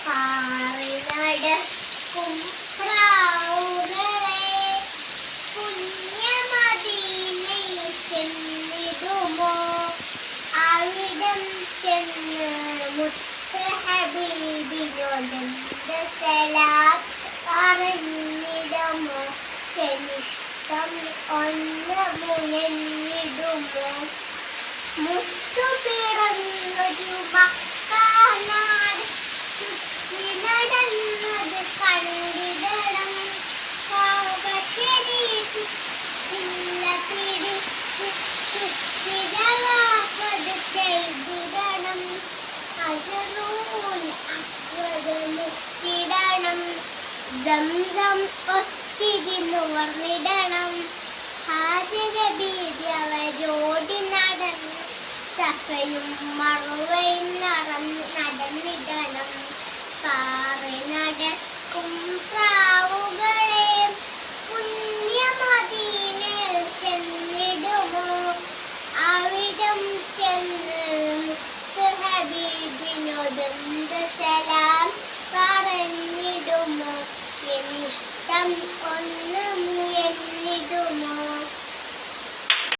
പാറി നടക്കും പ്രാവുകളെ പുണ്യമദീനയിൽ ചെന്നിടുമോ? അവിടം ചെന്ന് മുത്ത് ഹബീബിനോട് സലാം പറഞ്ഞിടുമോ? എനിഷ്ടം ഒന്ന് മുയന്നിടുമോ? മുത്തു പിറന്നൊരു മക്കാനാട് ചുറ്റി നടന്നത് കണ്ടിടണം. കാവശരീഫില്ല പിടിച്ച് ചുറ്റിടവാപ്പത് ചെയ്തിടണം. അജറൂൽ അസ്വദ് മുത്തിടണം. സംസം ഒത്തിരി നുകർന്നിടണം. ഹാജര ബീബി അവരോടി നടന്ന് സഫയും മറുവയും നടന്നിടണം. പാറി നടക്കും പ്രാവുകളെ പുണ്യമദീനയിൽ ചെന്നിടുമോ? അവിടം ചെന്ന് മുത്ത് ഹബീബിനോട് സലാം പറഞ്ഞിടുമോ? എനിഷ്ടം ഒന്ന് മുയന്നിടുമോ?